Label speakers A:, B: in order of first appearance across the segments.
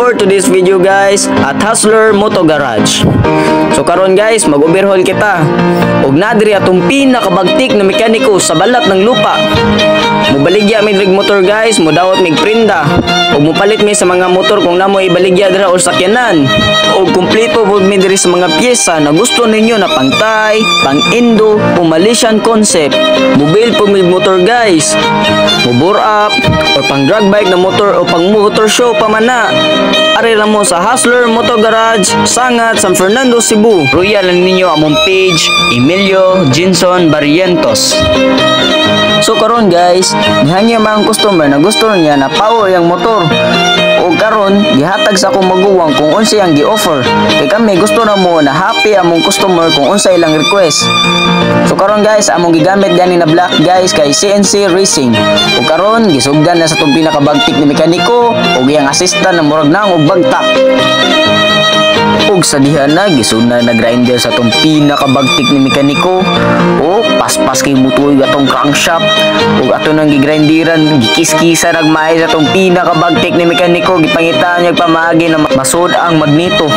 A: for today's video guys at Hustler Moto Garage. So karon guys, mag-overhaul kita. Og nadiri atong pinakabagtik na mekaniko sa balat ng lupa. Mubaligya mi rig motor guys, mudawat mig prenda. Og mupalit mi sa mga motor kung namo ibaligya dira o sakyanan. Og kumpleto pud mi diri sa mga pyesa na gusto ninyo na pang-Thai, pang-Indo o Malaysian concept. Mobile po mi motor guys. Mubore up or pang drag bike na motor o pang motor show pa man na. Ari lang mo sa Hustler Moto Garage, Sangat, San Fernando, Cebu. Royal lang ninyo among page, Emilio Jinson Barrientos. So karon guys, gihangyo mga customer na gusto niya na power yang motor. O karon gihatag sa akong maguwang kung unsa yang gi-offer. Kay kami gusto na mo na happy among customer kung unsa ilang request. So karon guys, among gigamit gani na black guys kay CNC Racing. O karon gisugdan na sa tong pinakabagtik ni mekaniko o giyang assistant na murag na og bagtak. Og sa diha na gisuna na grinder sa tong pinakabagtik ni mekaniko. O paspas kay mutuoy atong crankshaft. Og ato nang gigrinderan, gikis-kisa nagmay sa tong pinakabagtik ni mekaniko, gipangitaan niya pamaagi na masud ang magneto.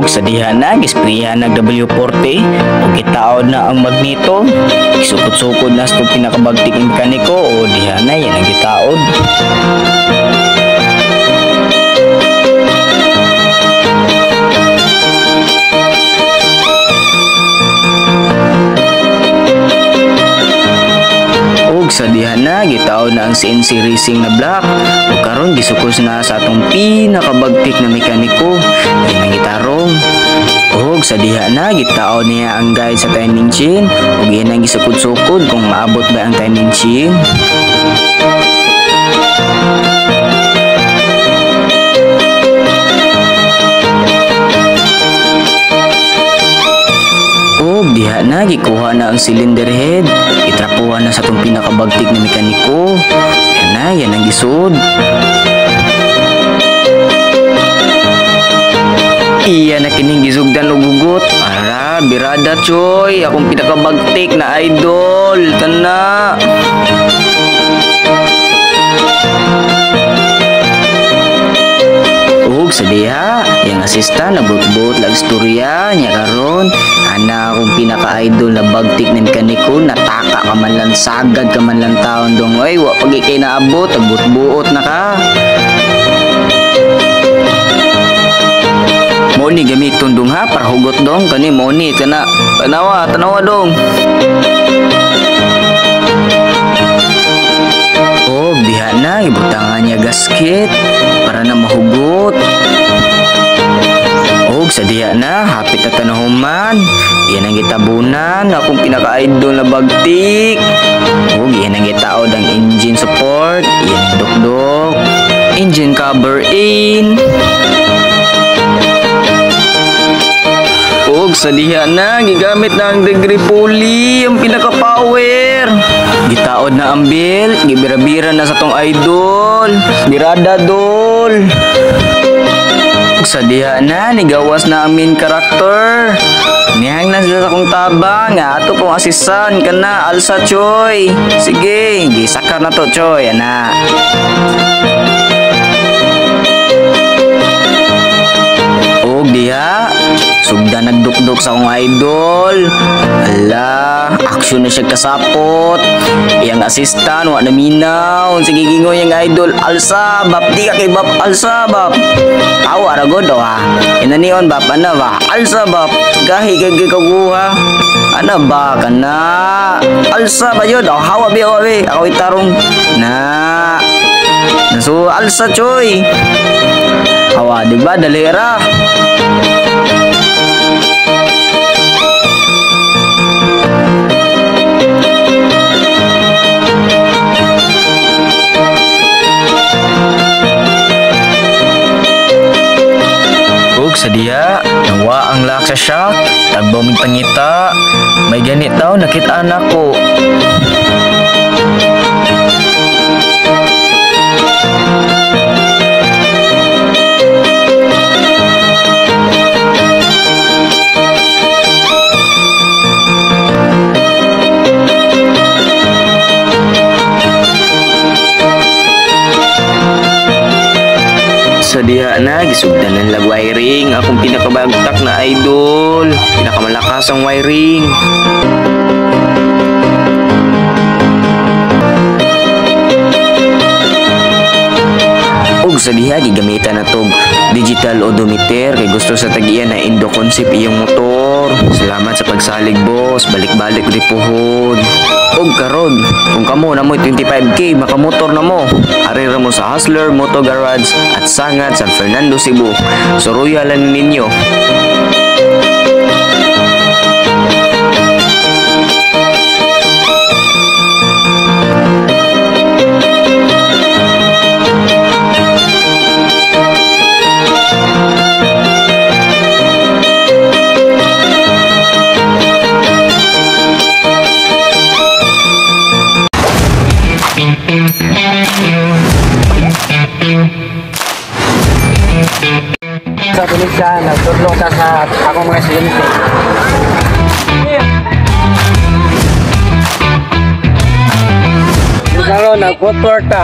A: Sa diha na gisprayan nag W40 o gitaod na ang magneto, isukod-sukod na sa pinakabagtik ng mekaniko o diha na yan ang gitaod. Sa diha na gitaod na ang CNC Racing na black o karon gisukos na sa atong pinakabagtik na mekaniko, yan ang gitarong. Og sa diha na gitaod niya ang guide sa timing chain ug yan ang gisukod-sukod kung maabot ba ang timing chain. Diha na gikuha na ang cylinder head, itrapuhan na sa itong pinakabagtik na mekaniko. Yan na, yan ang gisod. Iyan na kining gisugdan o gugot. Ara, birada choy, akong pinakabagtik na idol. Kana. Og sa diha, yang asistan na but-but lag istorya niya karon. Ana akong pinaka-idol na bagtik ng mekaniko, nataka ka man lang, sagad ka man lang taon dong. Ay, wa pag ikay naabot, agbut-buot na ka. Mo ni gamiton dong ha, para hugot dong, kani mo ni, tanawa dong. Oh, diha na, ibutangan niya gasket para na mahugot. Og sa diha na, hapit na tanahuman. Yan ang gitabunan, akong pinaka-idol na bagtik. Og yan ang gitaod ang engine support, yan ang dukdok, engine cover in. Og sa diha na, gigamit na ang degree pulley, ang pinaka-power. Gitaod na ang belt, gibira-bira na sa tong idol. Birada dol. Og sa diha na, nigawas na ang main character. Nihang na sila sa kong tabang, ato pong asisan ka na, alsa choy. Sige, gisakar na to choy, ana. Og diha, sugda nagdukdok sa akong idol. Ala, aksyon na siya kasapot. Yang asistan, wa na minaw. Sige gingoy yung idol, alsa, bap, di ka kay bap, alsa, bap. Awa, ragod daw ha. Inanion bap, ana ba? Alsa, bap, gahi kay kaguha. Ana ba, kana? Alsa ba yun? Hawa bi, ako itarong. Na. So, alsa, choy. Hawa, di ba? Dalera. Sa diha, nawa ang lock sa shock, tagbaw mig pangita, may ganit daw nakita anak ko. diha na, gisugdan ng lag wiring. Akong pinakabagtak na idol. Pinakamalakas ang wiring. Og sa diha gigamitan na tog digital odometer kay gusto sa tag-iya na indo concept iyong motor. Salamat sa pagsalig boss, balik-balik ripuhon. Og karon, kung kamo na mo 25k makamotor na mo. Ari ra mo sa Hustler Moto Garage at Sangat San Fernando, Cebu. Suruyalan ninyo.
B: Sa Tunisia, nagturlo sa akong mga estudyante. Karon nag-footwork ka.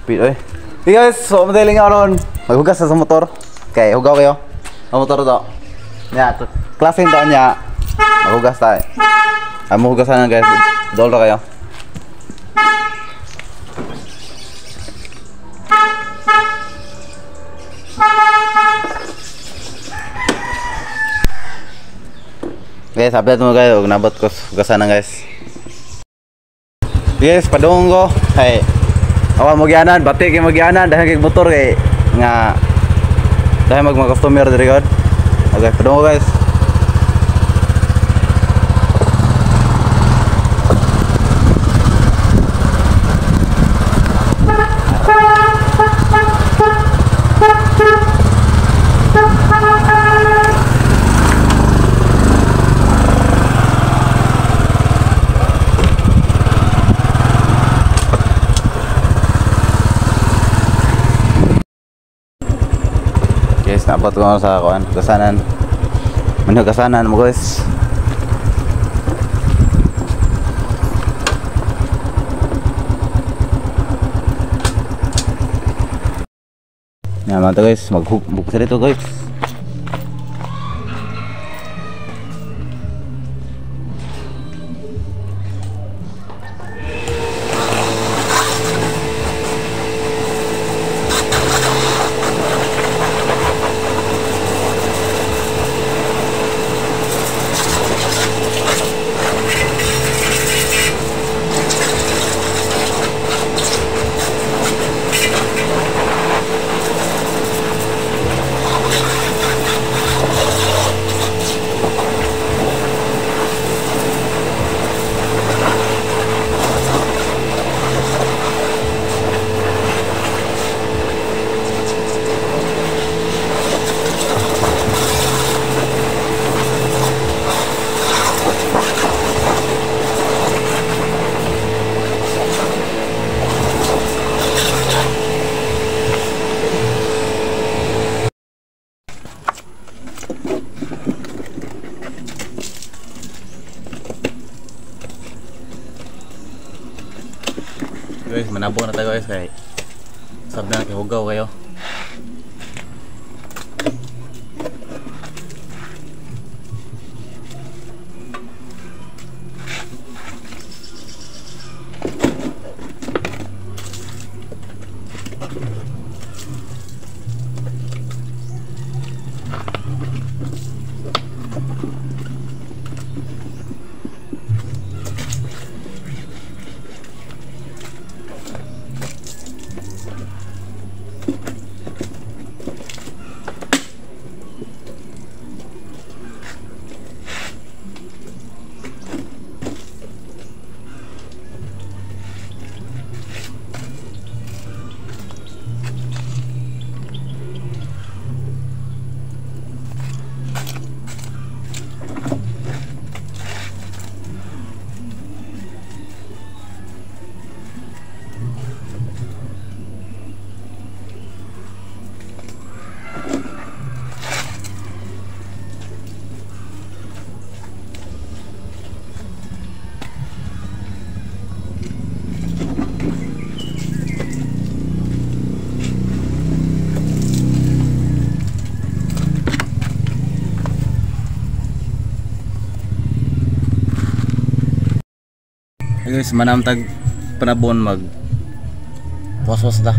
C: Oy. Hey guys, so madaling aron. Maghugas sa motor. Okay, hugaw kayo. Ang motor to. Nya, to. Klaseng to niya. Maghugas tayo. Ay mo hugasan guys. Dolo kayo. Guys, update mo guys. Huwag nabot ko hugasan na guys. Guys, padung ko. Hey. Awan mo gyanan, batik yung magyanan dahil kay motor kay nga dahil mga customer diri god. Okay, padung ko guys. Guys, naabot ko sa kuan, gasanan. Manhug gasanan mo guys. Yan mga to guys, maghug sa dito guys. Guys, manabo na tayo guys kay sab na kihugaw kayo. Hey guys, manamtag panabon mag was ta.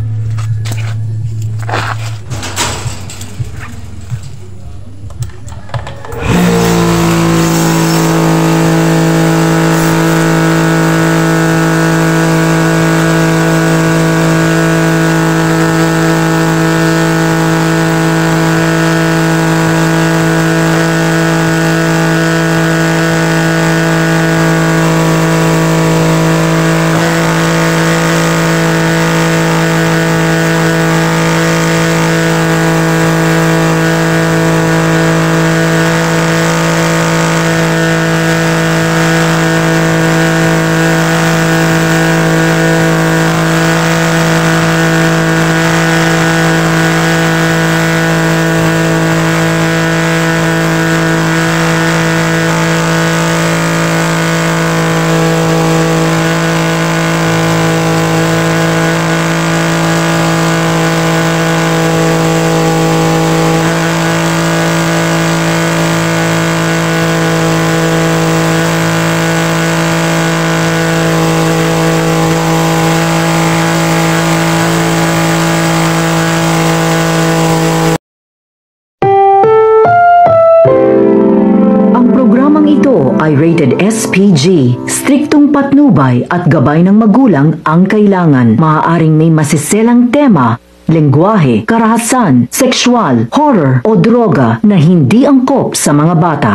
D: rated SPG. Striktong patnubay at gabay ng magulang ang kailangan. Maaaring may masiselang tema, lengguwahe, karahasan, sexual, horror o droga na hindi angkop sa mga bata.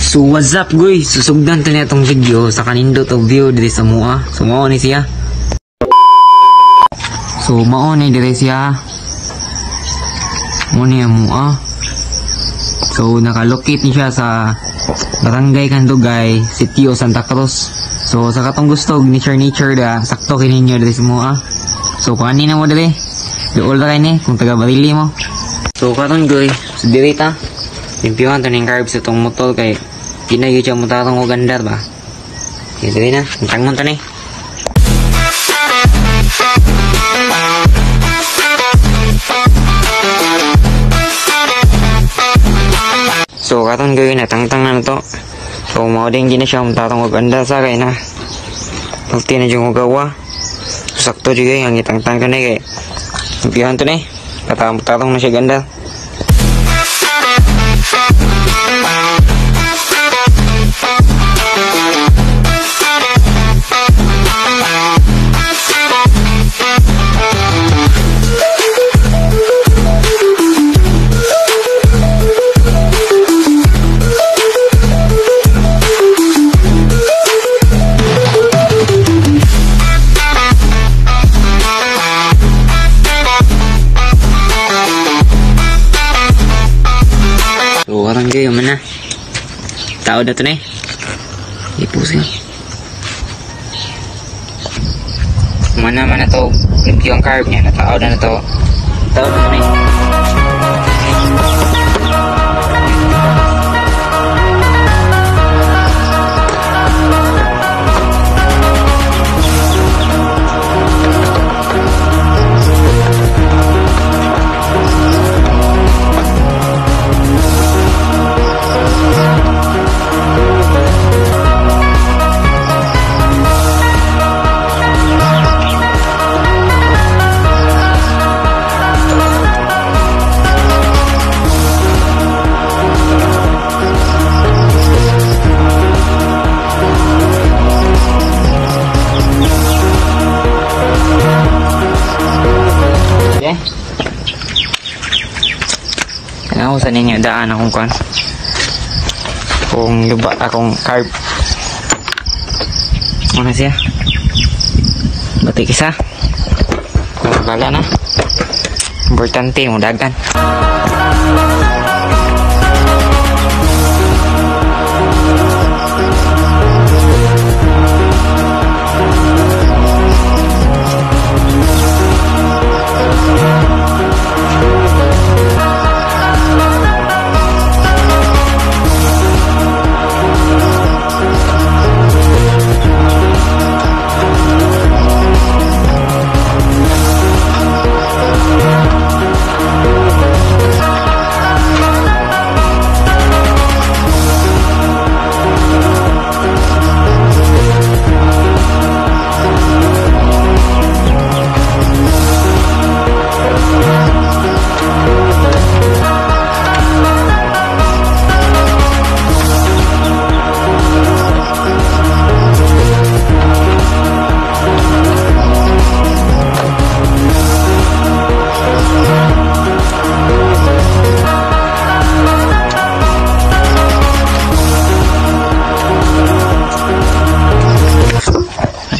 E: So what's up guys? Susugdan to niya itong video sa kanindo to view dito sa mua. So mao ni siya. So mao ni dito siya. Mao ni ang mua. So nakalocate ni siya sa Barangay Candugay, Sitio Santa Cruz. So sa katong gusto ni nature da sakto kininyo dito sa mua. So kung kanina mo dali, dool ra kay ni kung taga Barili mo. So karon guys, so dirita. Limpiwan to ning carbs itong motor kay pinagyo siya mutarong o gandar ba? Ito rin na, hintang mo to ni. So karon gawin na, tangtang na to. So mao din gina siya mutarong o gandar sa kay na. Pagti na diyong ugawa. So sakto juga yung itangtang to ni kay limpiwan to ni. Mutarong na siya gandar. So, warang gayo man na. Tao na to na eh. Ipusin. Mana na to. Limpyo ang carb niya. Tao na to. Tao na to na eh. Kailangan ko sa ninyo daan akong kwan. Kung luba akong carb. Ano siya? Batik isa. Wala na. Importante mo dagan.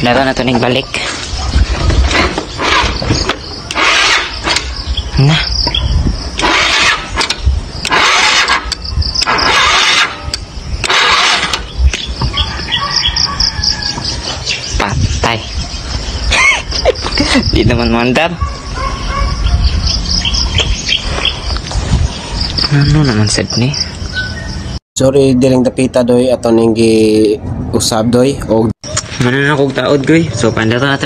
E: Laro na to ning balik. Na. Patay. Di naman mandar. Ano naman sad ni?
B: Sorry, diling dapita doy ato ning gi usab doy o
E: Mana na kong taod goy. So pandata na to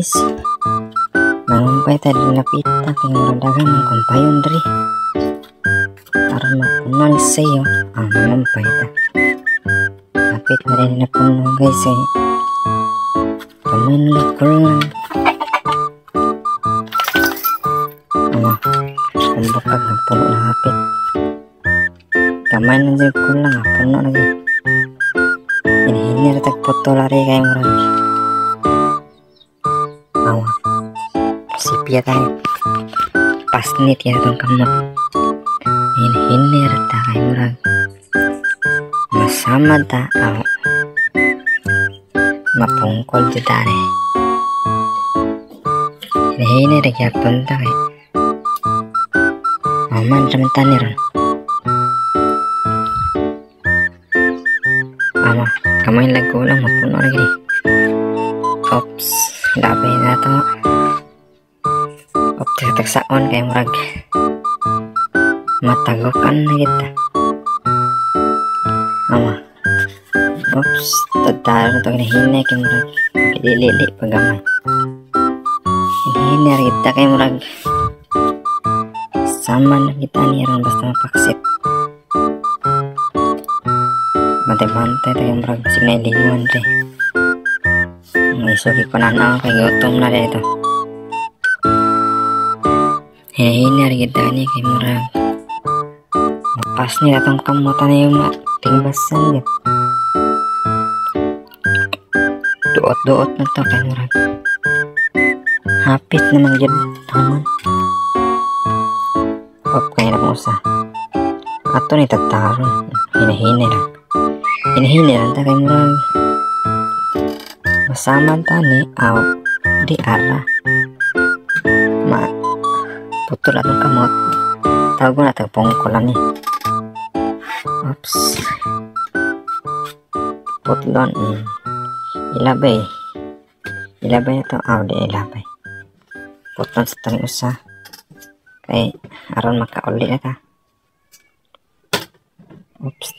F: guys. Mangumpay tayo dinapita kay muradagan ng kumpayon diri. Aron mapunan sa'yo ang mangumpay ta. Kapit na rin na puno guys eh. Kamay na kulang. Ang bakag ng puno na hapit. Kamay na dyan kulang puno lagi. Hinihinir tagputo lari kayo murag. Sipya tayo. Pasnit ya itong kamot. Hinihinir ta kayo murag. Masama ta ako. Mapungkol di tari. Hinihinir gyapon ta kayo. Maman raman ni ron. Ama, kamay lago lang mapuno lagi. Oops, labay na to. Oops, tagsaon kay murag. Matagokan na kita. Ama. Oops, tadaro to hinahinay kay murag. Lili pagamay. Hinahinay kita kay murag. Sama na kita niron basta mapaksit. Bantay-bantay tayo murag basig na ilingon rin. Isuki ko na ako kay gutom na rin ito. Hinahinay kita niya kay murag. Mapas niya itong kamutan na yung tingbasan niya. Duot-duot na to kay murag. Hapit naman dyan naman. Op, kaya na po sa ato ni tataron. Hinahinay lang. Hinahinay lang ta kay murag. Masaman ta ni aw di ara. Putol atong kamot. Tawag ko na tagpungkolan ni. Oops. Putlon. Ilabay. Ilabay na to. Aw di ilabay. Putlon sa tani usa. Kay aron makauli na ta. Oops.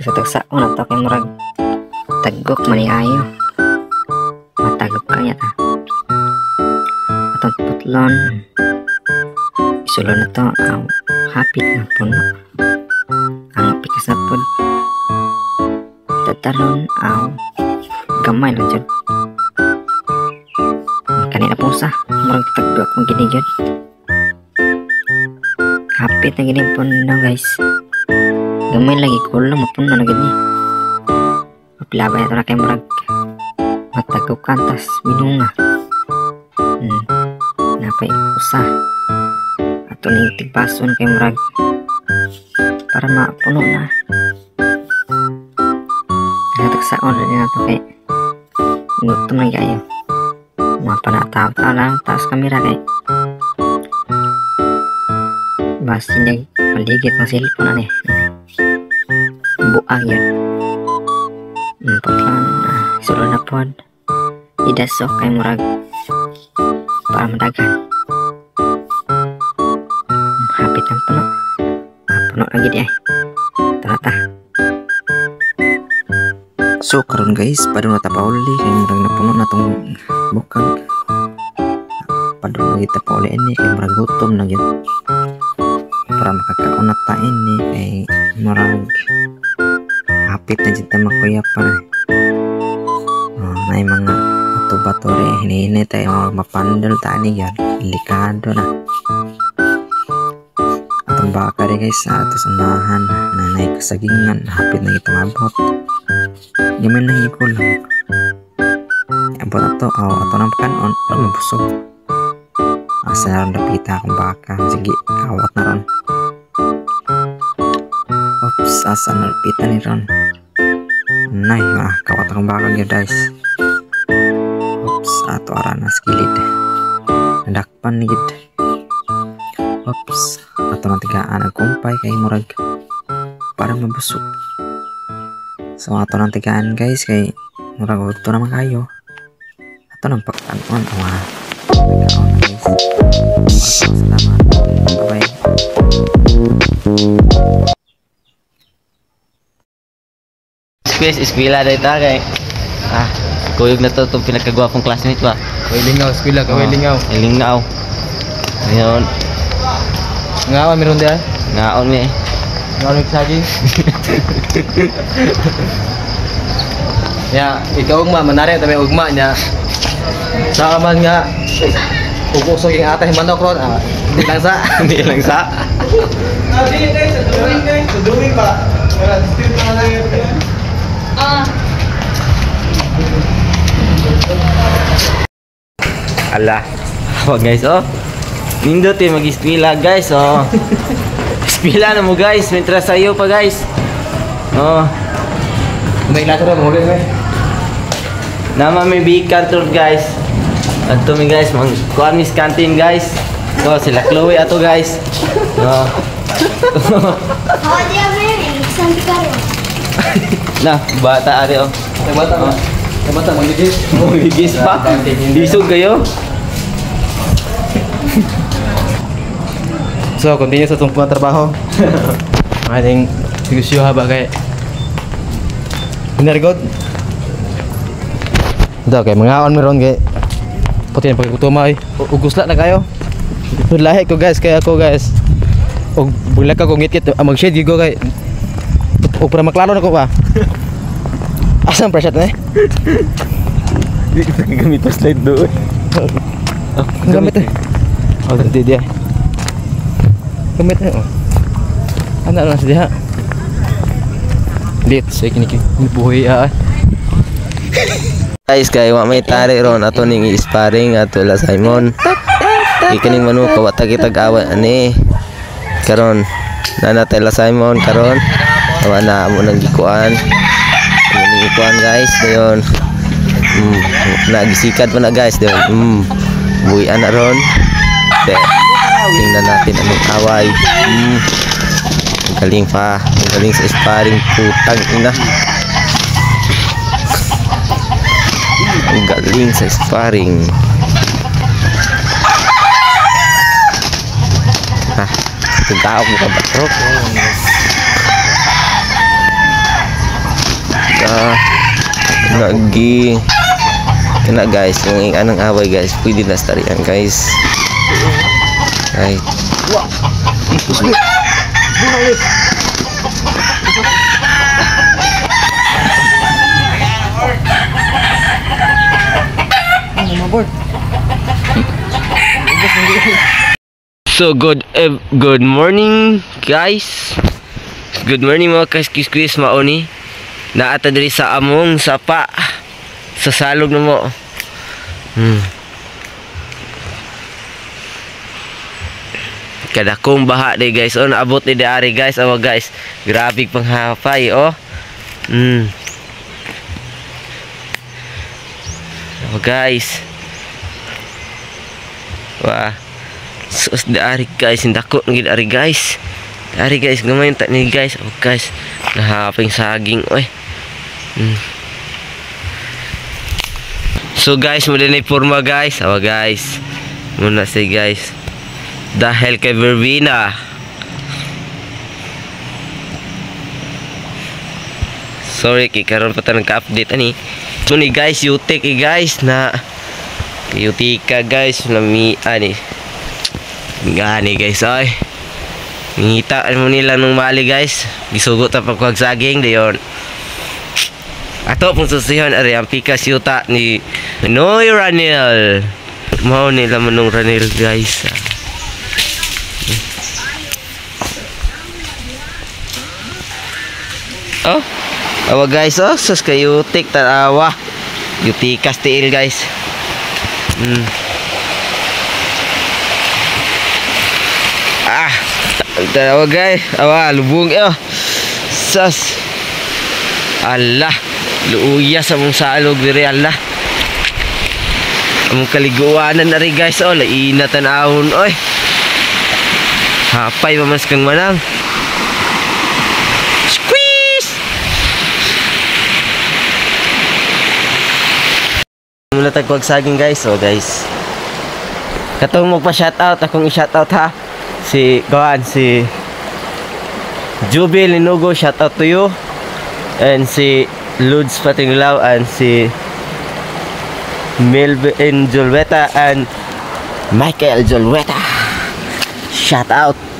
F: Tagsa ko na to kay murag tagok maniayo. Matagok kaya ta. Atong putlon. Isulo na to ang hapit na puno. Ang pikas na pod. Tataron ang gamay lang dyan. Kanina po sa murag tagok mong ginigyan. Hapit na gining puno na guys. Gamay lagi kulang mapuno na gini. Mapilabay ito na kay murag matagukan tas binunga. Napay usa ato ning tigpason kay murag para mapuno na. Tagsaon rin na ito kay gutom na gayo. Mapanataw-taw lang taas kamera kay basin paligid ng cellphone na ni. Buang yan. Putlan, sulo na pod. Idasok kay murag para madagan. Hapit ang puno. Puno lagi di ay. Tara.
E: So karon guys, padung na tapauli kay murag na puno na tong bukag. Padung na kita pauli ini kay murag gutom na gyud. Para makakaon na ta ini kay murag hapit na jud ta makuyapan. May mga bato-bato rin hinihinay tayo mapandol tani yan. Delikado na. Atong baka rin guys sa ato sundahan na naikasagingan hapit na kita mabot. Gamin na hikulang. Abot ato ato ng pakanon para mabusog. Asa na rin napita akong baka. Sige, kawat na ron. Oops, asa na napita ni ron. Nay, kawat akong baka niya guys. Oops, ato ara na skilid. Nadakpan ni gid. Oops, ato na tigaan ang kumpay kay murag para mabusog. So ato na tigaan guys kay murag uto naman kayo. Ato nang pagkanon pagkaon na guys. Salamat. Bye bye.
A: Eskwela dito kay
E: Kuyog na to itong pinagkagwapong classmate ba?
B: Lingaw, eskwela ka, lingaw.
E: Lingaw. Ngayon,
B: Ngawan meron dia.
E: ngaon mi.
B: Ngawan may saging. Ya, ikaw ugma manari ta may ugma nya. Sa man nga ug-usog yung atay manok ron. Hindi lang sa.
E: Hindi lang sa.
C: Sa drawing ba? Still pa na yun.
E: Ala. Oh guys, oh. Nindot yung mag-ispila guys, oh. Ispila na mo guys, mentras sa'yo pa guys. Oh.
B: May lato na mo rin.
E: Nama may bikan to guys. Ato mi guys, mang kuan mis canteen guys. Oh, sila Chloe ato guys. Oh. Nah, bata ari oh.
B: Bata magigis.
E: Higis pa. Disog kayo.
B: So, continue sa itong trabaho. Ating sigusyo haba kay very good. Ito kay mga on meron kay pati na pagkutuma ay ugusla na kayo. Lahi ko guys kay ako guys. Og bulag ka ko ngit-ngit mag-shade gigo kay og para maklaro na ko ba. Asam pressure na eh.
E: Gamit pa slide doon.
B: Gamit eh. Oh, di dia. Gamit na oh. Ano lang siya. Lit sa kiniki. Buhay
E: Guys, kay wa may tari ron ato ning sparring ato la Simon. Ikaning manu kawata kitag awa ani. Karon nanatay la Simon karon. Awa na mo nang gikuan. Nang gikuan guys, dayon. Nagisikad pa na guys, dayon. Buhi ana ron. Tingnan natin anong away. Galing pa. Galing sa sparring putang ina. Ang galing sa sparring. Ha, tugaok mo ka ba, bro? Nagi. Kena guys, yung anong away guys, pwede na starian guys. Right. So good morning guys. Good morning mga kaskis-kis maoni. Naata diri sa among sapa sa salog na mo. Kada kong baha di guys. Oh, naabot ni diari guys. Awa guys. Grabe panghapay oh. Awa guys. Wah. Sus diari guys. Indako ngi diari guys. Diari guys gamay tak ni guys. Awa guys. Nahaping saging oy. So guys, muli na forma guys. Awa guys. Muna say guys. Dahil kay Verbena. Sorry kay karon pa ta nagka-update ani. So ni guys, yutik guys na yutika guys lami ani. Ngani guys ay. Ngita mo nila nung mali guys. Gisugot ta pagkuhag saging dayon. Ato pong susihan ari ang pikas yuta ni Noy Ranil. Mao nila manong Ranil guys. Oh, awa guys, oh, sus kayo yutik tarawa. Yutikas tiil guys. Tarawa guys, awa lubong oh. Sus. Allah, luuya sa mong salog diri Allah. Among kaliguanan na rin guys, oh, laina tanawon oy. Hapay pa mas kang manang. Mula tagwag saging guys. So guys, katong magpa-shoutout akong i-shoutout ha. Si Jubil Linugo, shoutout to you. And si Ludes Patinglaw and si
B: Melvin Jolweta and Michael Jolweta. Shout out.